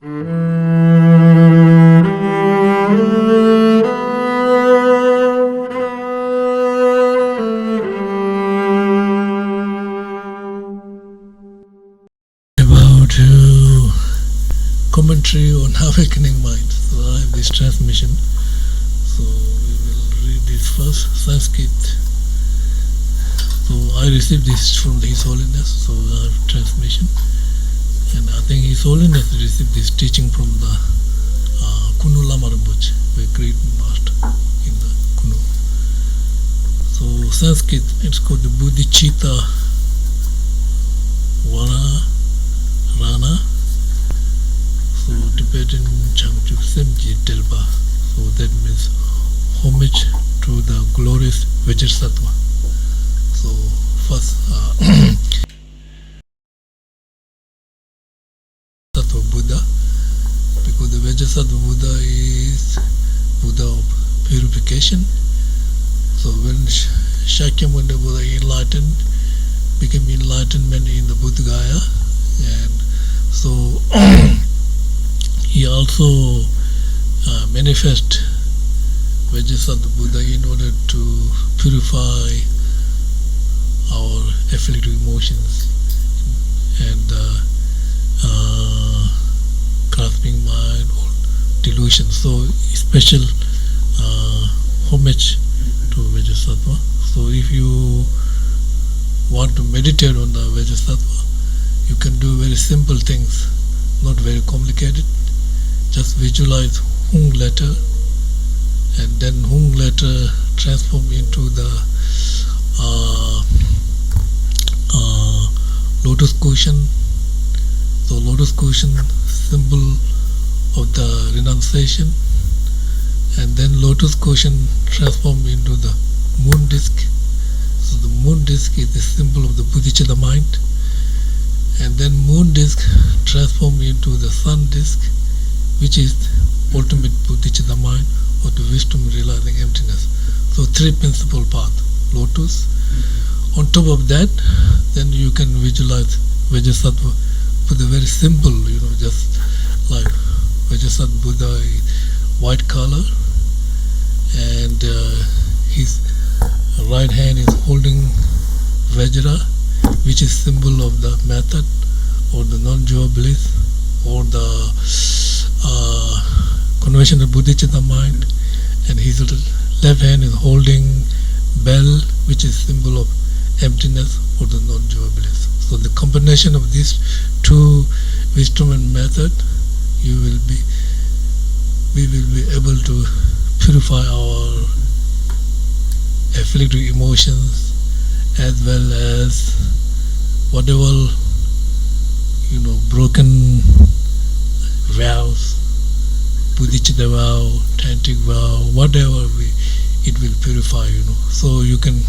About commentary on awakening mind. So I have this transmission. So we will read this first, Sanskrit. So I received this from His Holiness. So I have transmission, and I think His Holiness received this teaching from the Kunu Lama Rinpoche, a great master in the Kunu. So Sanskrit, it's called the Bodhicitta Vara Rana. So Tibetan Changchuk Semji Delpa. So that means homage to the glorious Vajrasattva. So first Sattva Buddha, because the Vajrasattva Buddha is Buddha of purification. So when Shakyamuni Buddha enlightened, became enlightenment in the Buddha Gaya, and so he also manifest Vajrasattva Buddha in order to purify our afflictive emotions and grasping mind or delusion. So special homage to Vajrasattva. So if you want to meditate on the Vajrasattva, you can do very simple things, not very complicated. Just visualize Hung letter, and then Hung letter transform into the lotus cushion. So lotus cushion, symbol of the renunciation, and then lotus cushion transform into the moon disk. So the moon disk is the symbol of the bodhicitta mind, and then moon disk transform into the sun disk, which is ultimate bodhicitta mind, or the wisdom realizing emptiness. So three principal paths: lotus. On top of that, then you can visualize Vajrasattva with a very simple, just like Vajrasattva Buddha is white color, and his right hand is holding Vajra, which is symbol of the method or the non-dual bliss or the conventional bodhicitta mind, and his left hand is holding bell, which is symbol of emptiness or the non-dual bliss. So the combination of these two wisdom and method, we will be able to purify our afflictive emotions, as well as whatever broken vows, bodhicitta vow, tantric vow, whatever it will purify. So you can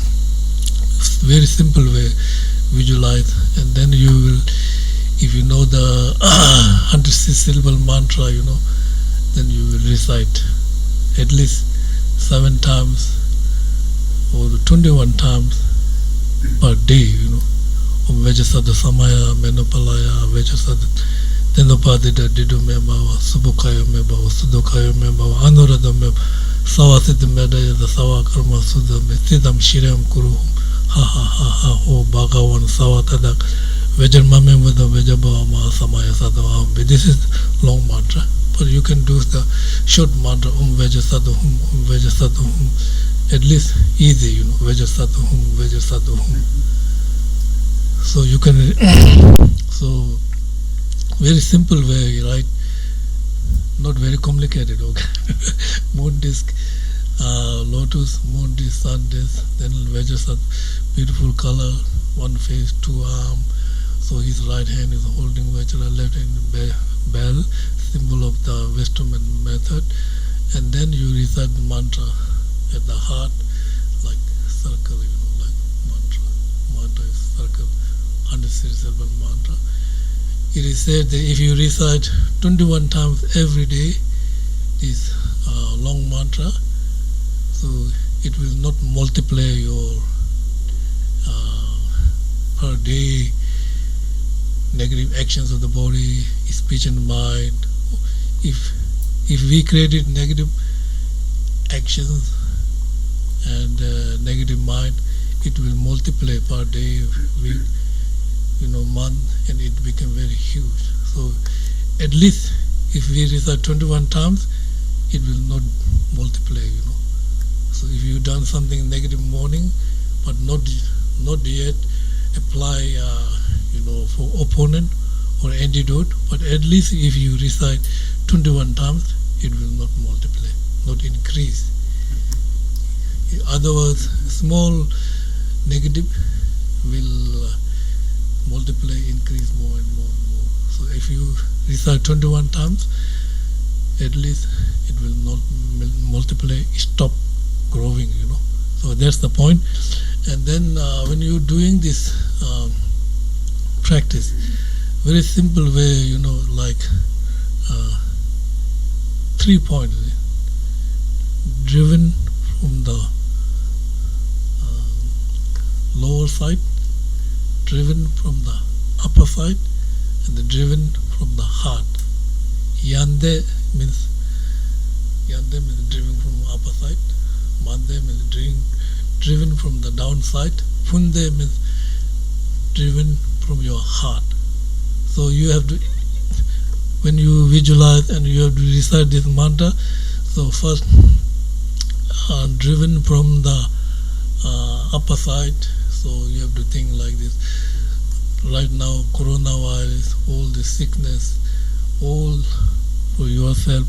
very simple way visualize, and then you will, if you know the 106 syllable mantra, then you will recite at least 7 times or 21 times per day. Om Vajrasattva Samaya Menopalaya Vajrasattva Tenopadida Didu Mebawa Subukaya Mebawa Sudukaya Mebawa Anurada Mebawa Sawasit Medaya the Sawa Karma Sudha Metidam Shiram Kuruhum Ha ha ha ha ho Bhagavan Savatadak Vajramame Vada Vajabava Samaya Sadavaham. This is long mantra, but you can do the short mantra Om Vajrasattva Hum Om Vajrasattva Hum, at least easy, Vajrasattva Hum Vajrasattva Hum. So you can so very simple way, right? Not very complicated. Okay. Moon disk, lotus, moon disk, sun disk, then Vajrasattva, beautiful color, one face, 2 arms. So his right hand is holding Vajra, left hand bell, symbol of the wisdom and method. And then you recite the mantra at the heart, like circle, like mantra. Mantra is circle, 167 mantra. It is said that if you recite 21 times every day this long mantra, so it will not multiply your per day negative actions of the body, speech and mind, if we created negative actions and negative mind, it will multiply per day, week, month, and it become very huge. So at least if we recite 21 times, it will not multiply. So if you done something negative morning, but not yet apply, for opponent or antidote, but at least if you recite 21 times, it will not multiply, not increase. In other words, small negative will multiply, increase more and more and more. So if you recite 21 times, at least it will not multiply, stop growing. So that's the point. And then when you're doing this practice, very simple way, like 3 points: driven from the lower side, driven from the upper side, and driven from the heart. Yande means driven from upper side. Mande means driven from the downside. Funde means driven from your heart. So you have to, when you visualize and you have to recite this mantra, so first driven from the upper side, so you have to think like this. Right now, coronavirus, all the sickness, all for yourself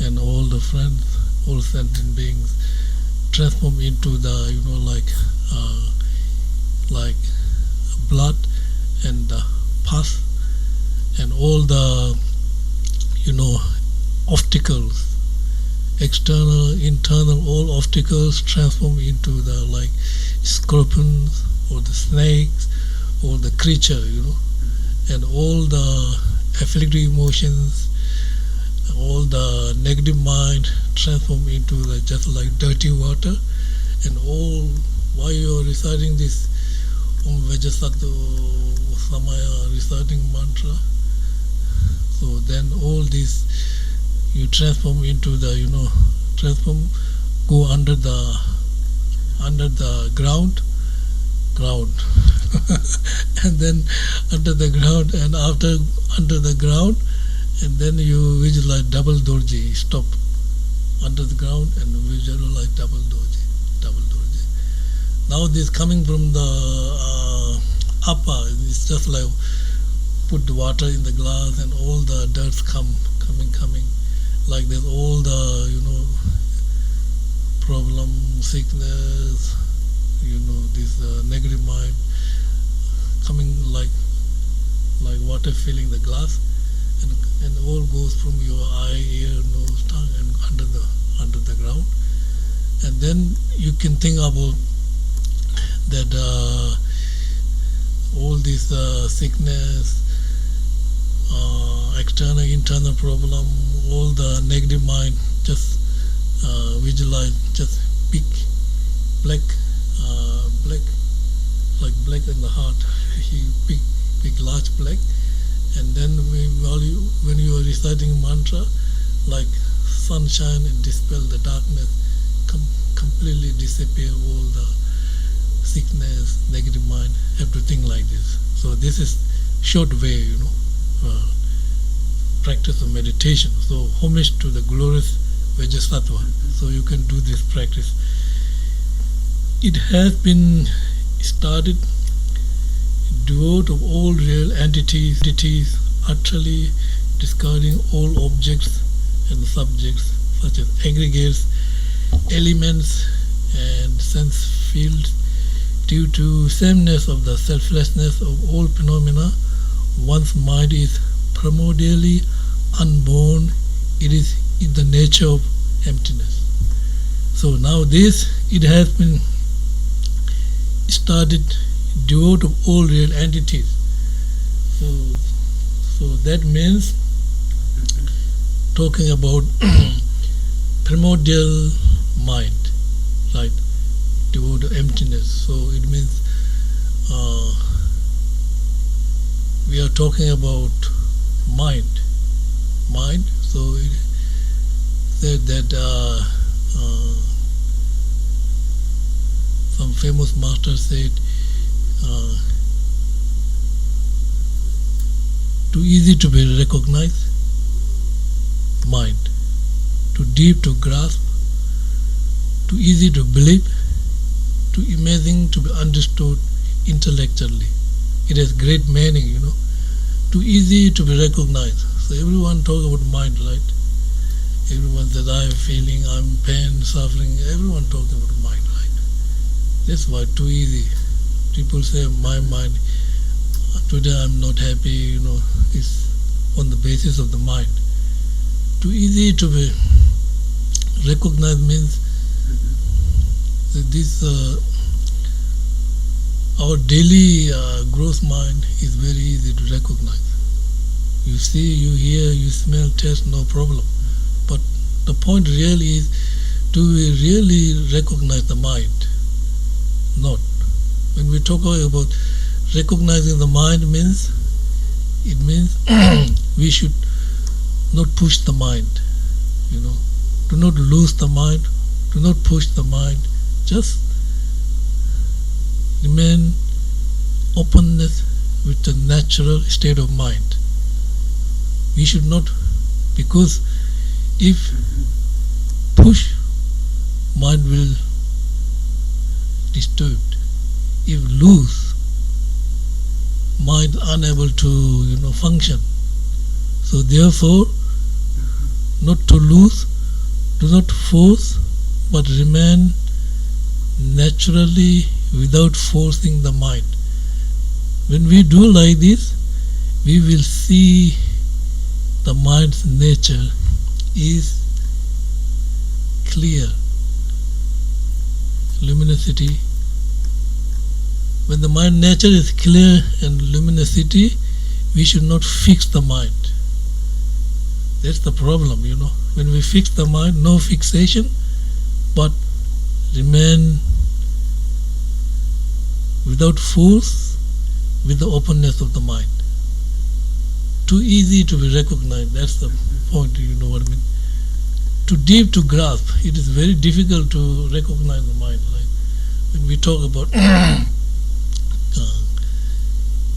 and all the friends, all sentient beings, transform into the, like blood and pus and all the, obstacles, external, internal, all obstacles transform into the like scorpions or the snakes or the creature, and all the afflictive emotions, all the negative mind transform into the just like dirty water, and all while you are reciting this Om Vajasato Samaya reciting mantra, so then all this you transform into the go under the ground and then under the ground, and after under the ground, and then you visualize double dorji, stop under the ground and visualize double dorji. Now this coming from the upper, it's just like put the water in the glass and all the dirts coming like this, all the problem, sickness, this negative mind coming like water filling the glass, and all goes from your eye, ear, nose, tongue, and under the ground. And then you can think about that all this sickness, external, internal problem, all the negative mind, just visualize just big black, like black in the heart, big large black, and then when you are reciting mantra, like sunshine and dispel the darkness, completely disappear all the sickness, negative mind. Have to think like this. So this is short way, practice of meditation. So homage to the glorious Vajrasattva. So you can do this practice. It has been started, devoid of all real entities, utterly discarding all objects and subjects such as aggregates, elements, and sense fields. Due to sameness of the selflessness of all phenomena, one's mind is primordially unborn. It is in the nature of emptiness. So now it has been started devoid of all real entities. So that means talking about primordial mind, right? Devoid of emptiness. So it means we are talking about mind. So it said that some famous master said, uh, too easy to be recognized, mind. Too deep to grasp, too easy to believe, too amazing to be understood intellectually. It has great meaning, Too easy to be recognized. So everyone talk about mind, right? Everyone says, I'm feeling, I'm pain, suffering. Everyone talking about mind, right? That's why too easy. People say, my mind, today I'm not happy, it's on the basis of the mind. Too easy to be recognized means that this our daily gross mind is very easy to recognize. You see, you hear, you smell, taste, no problem. But the point really is, do we really recognize the mind? Not. When we talk about recognizing the mind it means we should not push the mind, Do not lose the mind, do not push the mind. Just remain openness with the natural state of mind. We should not, because if push, mind will disturbed. If loose, mind unable to function. So therefore, not to lose, do not force, but remain naturally without forcing the mind. When we do like this, we will see the mind's nature is clear, luminosity. When the mind nature is clear and luminosity, we should not fix the mind. That's the problem, When we fix the mind, no fixation, but remain without force, with the openness of the mind. Too easy to be recognized, that's the point, you know what I mean. Too deep to grasp, it is very difficult to recognize the mind. Like when we talk about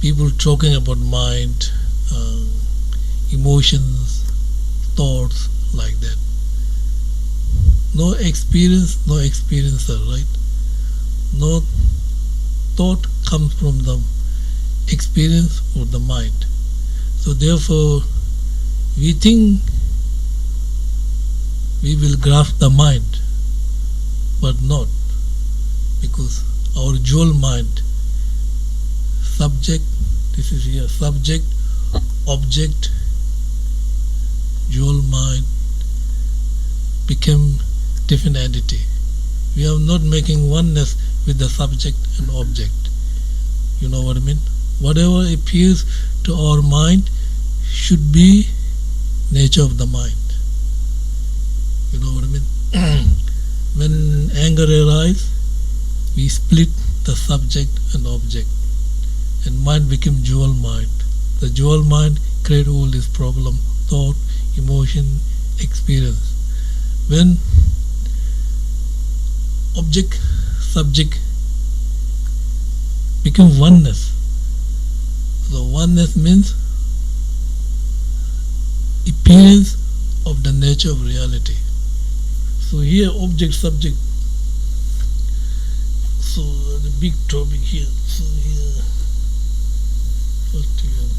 people talking about mind, emotions, thoughts, like that. No experience, no experiencer, right? No thought comes from the experience or the mind. So therefore, we think we will grasp the mind, but not, because our dual mind, subject, this is here, subject, object, dual mind, become different entity. We are not making oneness with the subject and object. You know what I mean? Whatever appears to our mind should be nature of the mind. You know what I mean? When anger arises, we split the subject and object, and mind became dual mind. The dual mind create all this problem, thought, emotion, experience. When object, subject become oneness. So oneness means appearance of the nature of reality. So here object, subject. So the big topic here. So here, first here.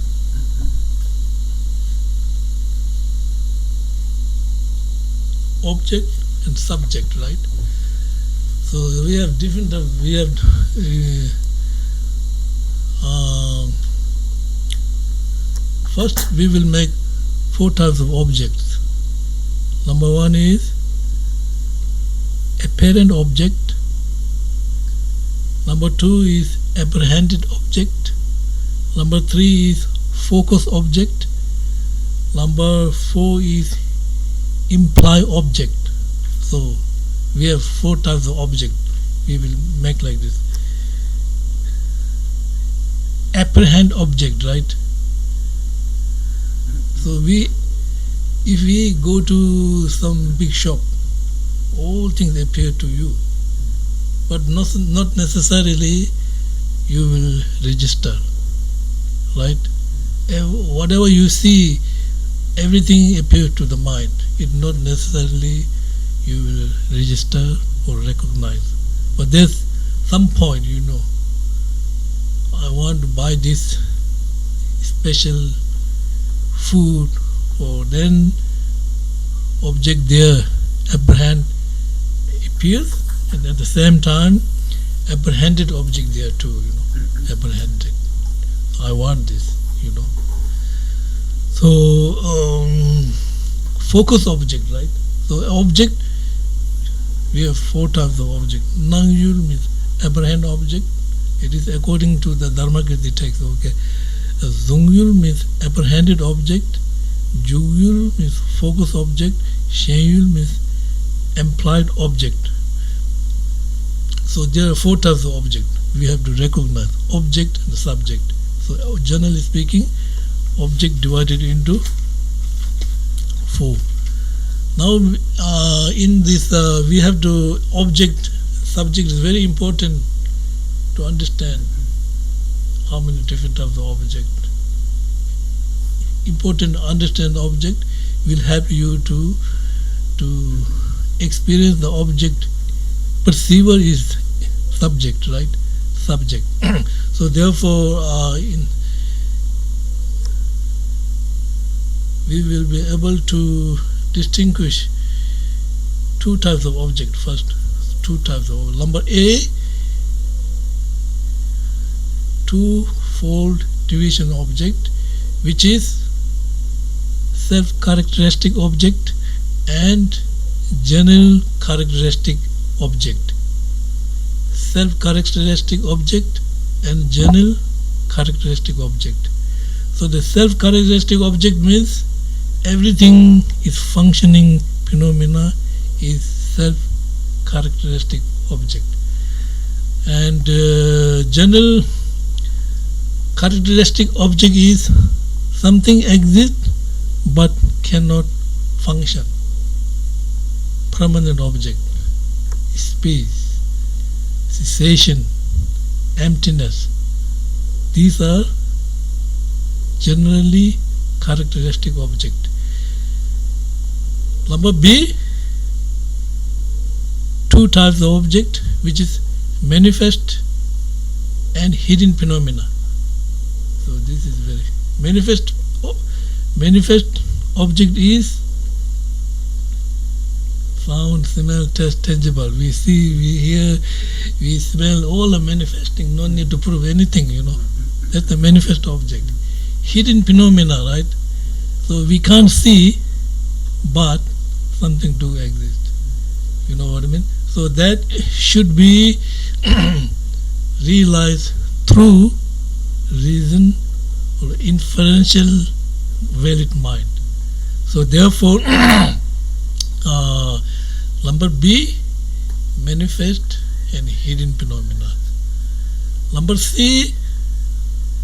Object and subject, right? So we have different, first we will make 4 types of objects. Number 1 is apparent object. Number 2 is apprehended object. Number 3 is focus object. Number 4 is imply object. So we have 4 types of object. We will make like this. Apprehend object, right? So we If we go to some big shop, all things appear to you, but not necessarily you will register, right? Whatever you see, everything appears to the mind. It not necessarily you will register or recognize. But there's some point, I want to buy this special food, or then object there, apprehend appears, and at the same time, apprehended object there too, apprehended. I want this, So, focus object, right? So, object, we have 4 types of object. Nangyul means apprehend object. It is according to the Dharmakirti text, okay. Zungyul means apprehended object. Jugyul means focus object. Shenyul means implied object. So there are 4 types of object. We have to recognize object and subject. So generally speaking, object divided into 4. Now in this we have to subject is very important to understand how many different types of object. Important to understand the object will help you to experience the object. Perceiver is subject, right? Subject. So therefore we will be able to distinguish 2 types of object. First, 2 types of number A, two-fold division object, which is self-characteristic object and general characteristic object. Self-characteristic object and general characteristic object. So the self-characteristic object means everything is functioning phenomena is self-characteristic object. And general characteristic object is something exists but cannot function. Permanent object, space, cessation, emptiness. These are generally characteristic object. Number B, 2 types of object, which is manifest and hidden phenomena. So this is very manifest object is sound, smell, taste, tangible. We see, we hear, we smell, all are manifesting, no need to prove anything, That's the manifest object. Hidden phenomena, right? So we can't see, but something do exist. You know what I mean? So that should be realized through reason or inferential valid mind. So therefore, number B, manifest and hidden phenomena. Number C,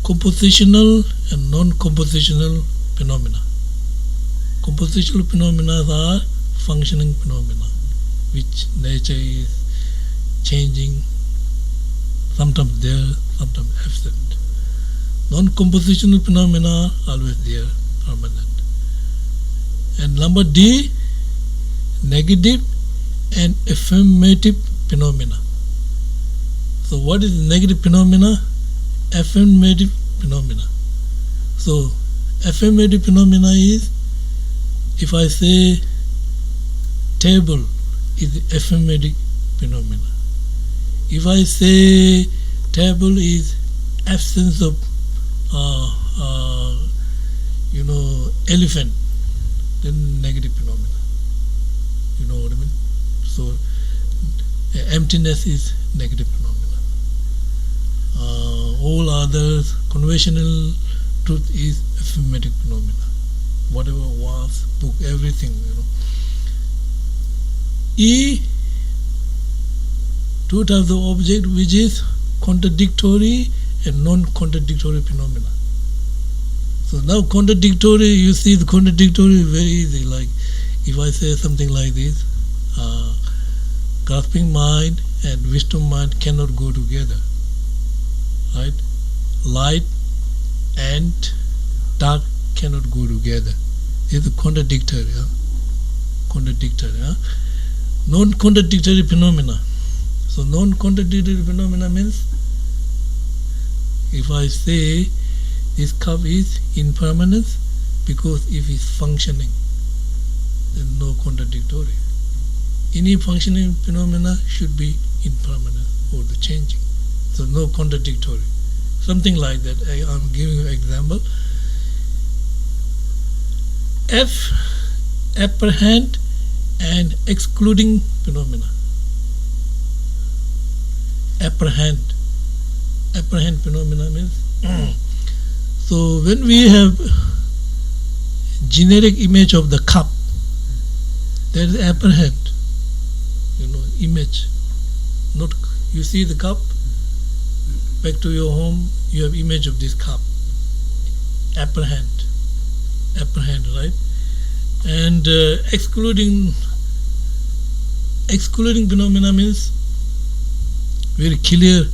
compositional and non-compositional phenomena. Compositional phenomena are functioning phenomena, which nature is changing, sometimes there, sometimes absent. Non-compositional phenomena always there, permanent. And number D, negative and affirmative phenomena. So what is negative phenomena? Affirmative phenomena. So affirmative phenomena is, if I say table is affirmative phenomena. If I say table is absence of elephant, then negative phenomena. You know what I mean? So emptiness is negative phenomena. All others, conventional truth is affirmative phenomena. Whatever was, book, everything, E, 2 types of object, which is contradictory and non-contradictory phenomena. So now contradictory, you see the contradictory is very easy. Like if I say something like this, grasping mind and wisdom mind cannot go together, right? Light and dark cannot go together. It's contradictory. Contradictory. Non-contradictory phenomena. So non-contradictory phenomena means if I say this cup is impermanent because if it's functioning, then no contradictory. Any functioning phenomena should be impermanent or the changing. So no contradictory. Something like that. I'm giving you an example. F, apprehend and excluding phenomena. Apprehend phenomena means so when we have generic image of the cup, there is apprehend, image. Not you see the cup, back to your home, you have image of this cup. Apprehend, right? And excluding phenomena means very clear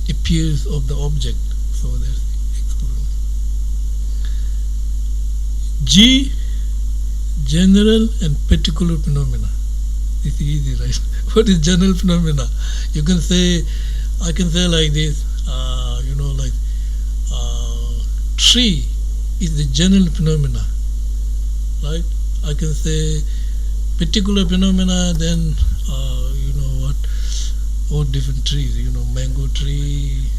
appears of the object. So there's excluding. G, general and particular phenomena. This is easy, right? What is general phenomena? You can say, I can say like this, like tree is the general phenomena, right? I can say particular phenomena, then all different trees, mango tree,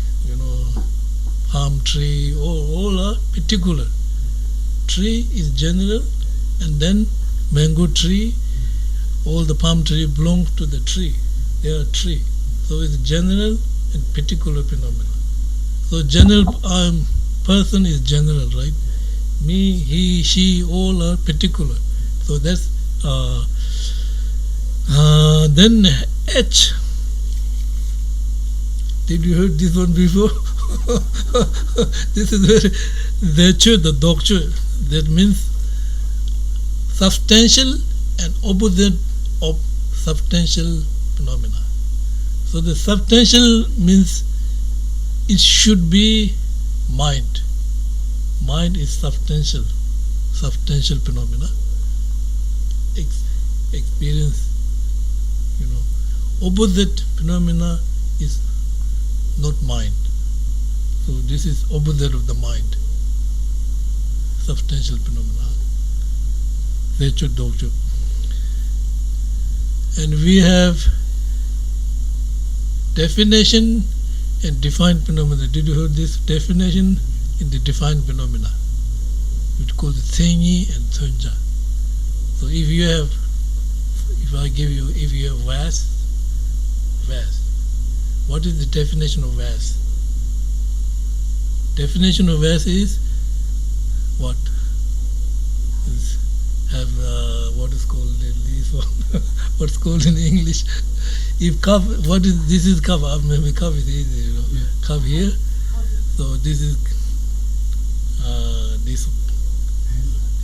palm tree, all are particular. Tree is general, and then mango tree, all the palm tree belong to the tree. They are tree. So it's general and particular phenomena. So general person is general, right? Me, he, she, all are particular. So that's then H. Did you heard this one before? This is very the doctrine. That means substantial and opposite of substantial phenomena. So the substantial means it should be mind. Mind is substantial phenomena. Experience, opposite phenomena is not mind. So this is opposite of the mind. Substantial phenomena. Vechu Dokju. And we have definition and defined phenomena. Did you hear this definition in the defined phenomena? It's called the Tsenyi and Tsunja. So if you have vast, what is the definition of vast? Definition of vast is what? What is called this one? What's called in English? If cup, this is cup? Maybe cup is easy, Yeah. Cup here. So this is this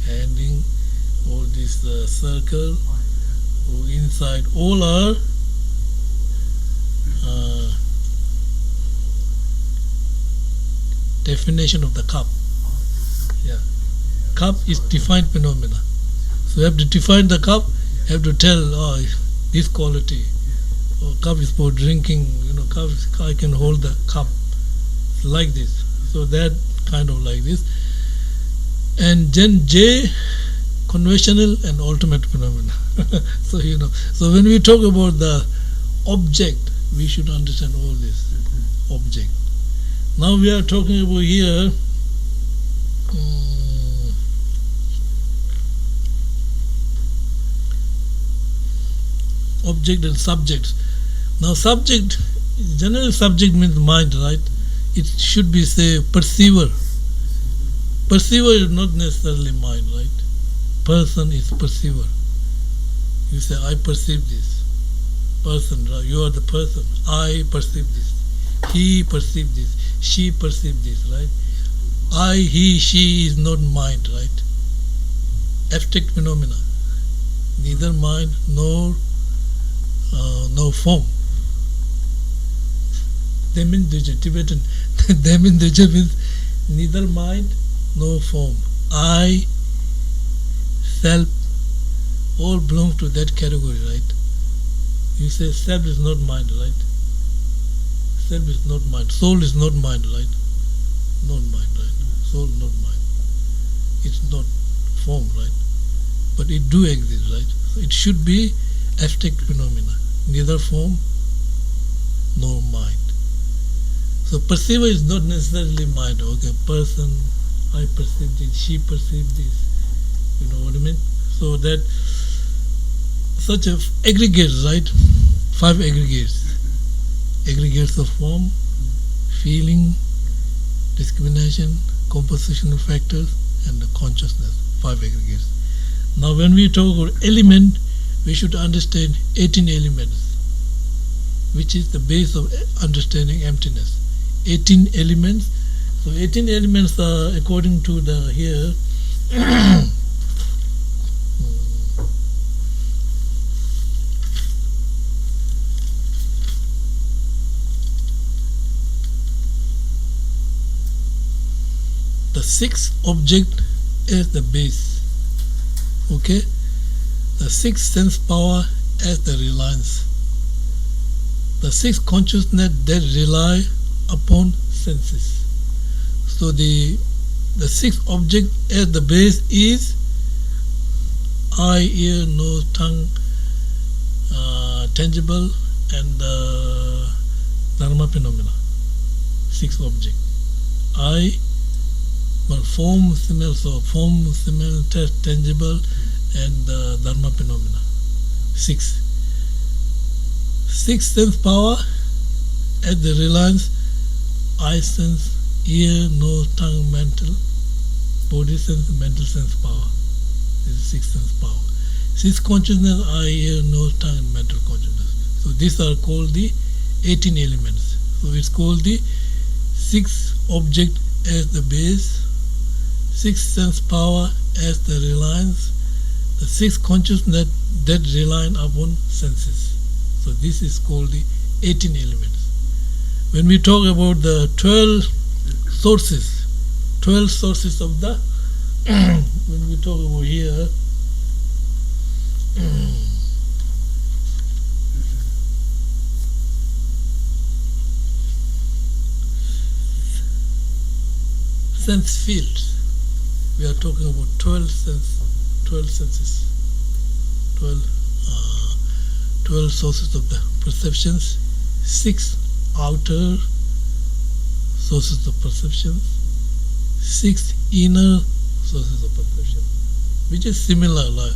handing, all this circle, or inside, all are definition of the cup. Yeah, cup is defined phenomena. So you have to define the cup. You have to tell this quality. Or cup is for drinking. Cup. I can hold the cup like this. So that kind of like this. And then J, conventional and ultimate phenomena. So So when we talk about the object, we should understand all this object. Now we are talking about here object and subject. Now subject, general subject means mind, right? It should be, say, perceiver. Perceiver is not necessarily mind, right? Person is perceiver. You say, I perceive this. Person, right? You are the person. I perceive this. He perceives this. She perceives this, right? I, he, she is not mind, right? Abstract phenomena, neither mind nor no form. Demin Duje, Tibetan. Demin Duje means neither mind nor form. I, self, all belong to that category, right? You say self is not mind, right? Self is not mind. Soul is not mind, right? Not mind, right? Soul not mind. It's not form, right? But it do exist, right? So it should be abstract phenomena, neither form nor mind. So perceiver is not necessarily mind. Okay, person, I perceive this, she perceives this. You know what I mean? So that such a aggregates, right? 5 aggregates. Aggregates of form, feeling, discrimination, compositional factors, and the consciousness. 5 aggregates. Now when we talk about element, we should understand 18 elements, which is the base of understanding emptiness. 18 elements. So 18 elements are according to the here the 6th object as the base. Okay? The 6th sense power as the reliance. The 6th consciousness that rely upon senses. So the 6th object as the base is eye, ear, nose, tongue, tangible, and dharma phenomena. 6th object. Eye, well, form, smell, so form, smell, taste, tangible, and dharma phenomena. 6th sense power as the reliance. Eye sense, ear, nose, tongue, mental, body sense, mental sense power. This is 6th sense power. 6th consciousness, eye, ear, nose, tongue, and mental consciousness. So these are called the 18 elements. So it's called the 6th object as the base, 6th sense power as the reliance, the 6th consciousness that rely upon senses. So this is called the 18 elements. When we talk about the 12 sources of the when we talk about here sense fields, we are talking about 12 senses, 12 sources of the perceptions, 6 outer sources of perception, 6 inner sources of perception, which is similar, like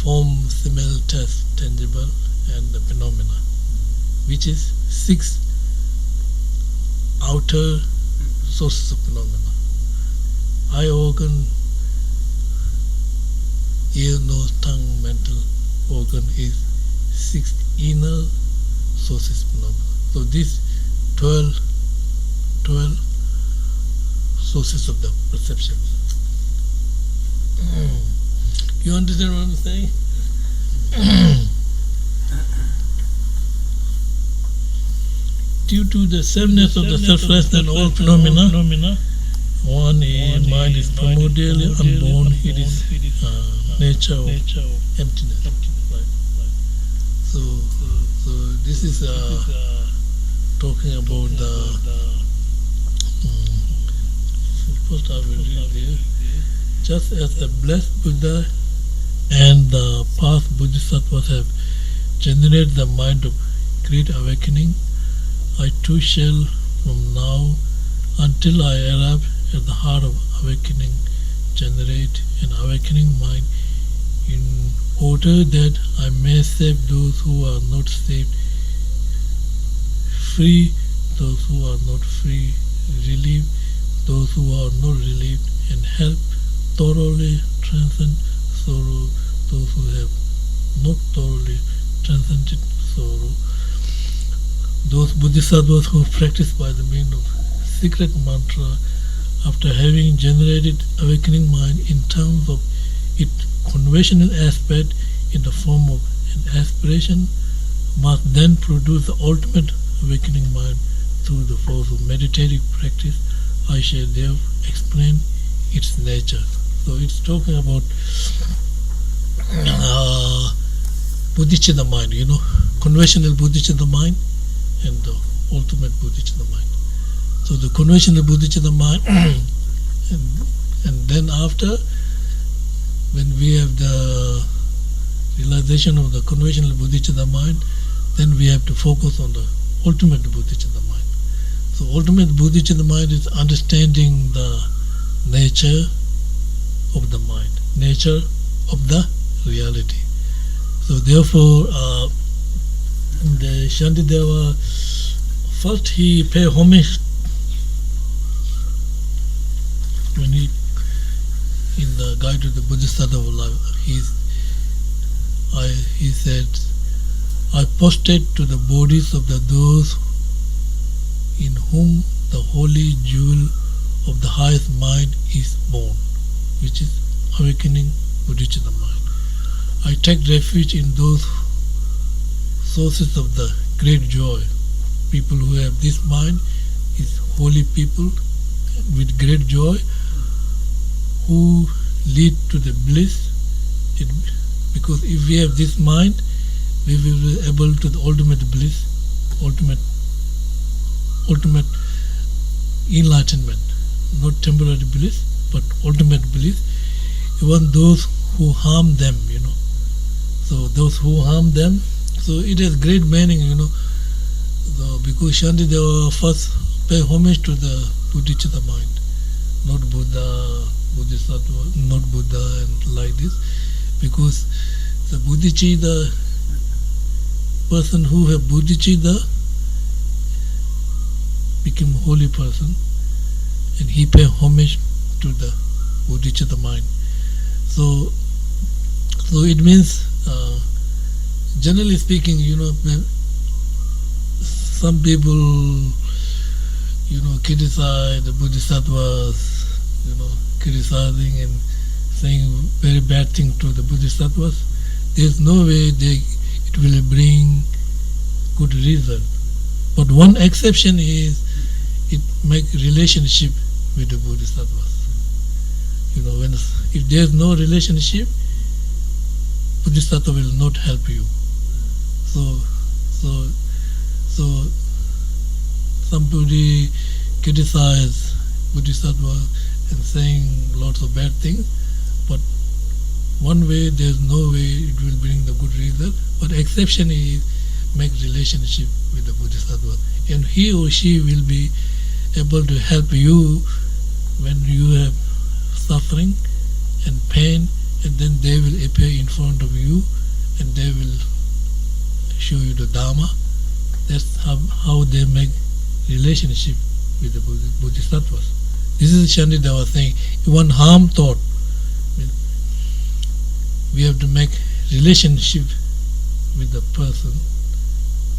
form, smell, taste, tangible, and the phenomena, which is 6 outer sources of phenomena. Eye organ, ear, nose, tongue, mental organ is 6 inner sources phenomena. So these 12 sources of the perception. You understand what I'm saying? Due to the sameness of the selfless and all phenomena, one is mind is primordially unborn, it is nature of emptiness. Right. So this is talking about the first I will read there. Just as the blessed Buddha and the past Bodhisattvas have generated the mind of great awakening, I too shall from now until I arrive at the heart of awakening generate an awakening mind in order that I may save those who are not saved, free those who are not free, relieve those who are not relieved, and help thoroughly transcend sorrow those who have not thoroughly transcended sorrow. Those bodhisattvas who practice by the means of secret mantra after having generated awakening mind in terms of its conventional aspect in the form of an aspiration must then produce the ultimate awakening mind through the force of meditative practice. I shall there explain its nature. So it's talking about bodhicitta mind, conventional bodhicitta mind and the ultimate bodhicitta mind. So the conventional bodhicitta mind, and then after, when we have the realization of the conventional bodhicitta mind, then we have to focus on the ultimate bodhicitta mind. So ultimate bodhicitta mind is understanding the nature of the mind, nature of the reality. So therefore, the Shantideva, first he paid homage when he, in the Guide to the Bodhisattva of Life, he said, I prostrate to the bodies of those in whom the holy jewel of the highest mind is born, which is awakening bodhicitta mind. I take refuge in those sources of the great joy. People who have this mind is holy people with great joy who lead to the bliss. Because if we have this mind, we will be able to the ultimate bliss, ultimate enlightenment, not temporary bliss, but ultimate bliss. Even those who harm them, So those who harm them, so it has great meaning, So because Shantideva first pay homage to the bodhicitta mind, not Buddha, Bodhisattva, not Buddha and like this, because the bodhicitta, person who have bodhicitta became holy person, and he pay homage to the bodhicitta mind. So it means, generally speaking, some people, criticize the bodhisattvas, criticizing and saying very bad things to the bodhisattvas. There's no way it will bring good result. But one exception is it make relationship with the bodhisattvas. If there's no relationship, bodhisattva will not help you. So somebody criticize bodhisattva and saying lots of bad things, but one way, there's no way it will bring the good result. But exception is make relationship with the bodhisattva, and he or she will be able to help you when you have suffering and pain, and then they will appear in front of you and they will show you the Dharma. That's how they make relationship with the bodhisattvas. This is Shantideva saying, one harm thought, we have to make relationship with the person,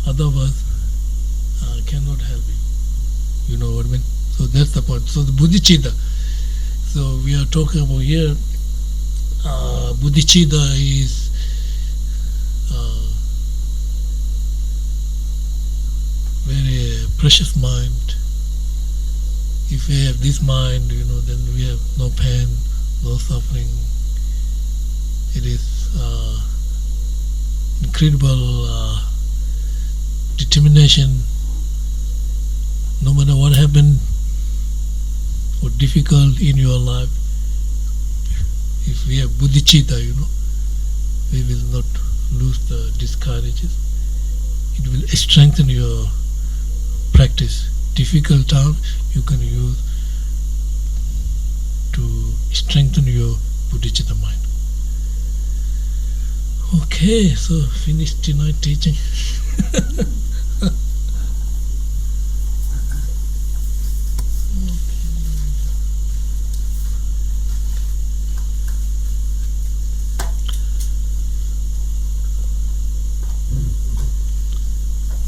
otherwise cannot help you. You know what I mean? So that's the point. So the bodhicitta. So we are talking about here, bodhicitta is very precious mind. If we have this mind, then we have no pain, no suffering. It is incredible determination. No matter what happened or difficult in your life, if we have bodhicitta, we will not lose the discourages. It will strengthen your practice. Difficult time you can use to strengthen your bodhicitta mind. Okay, so finished tonight teaching.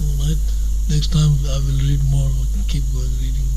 Alright, next time I will read more, keep going reading.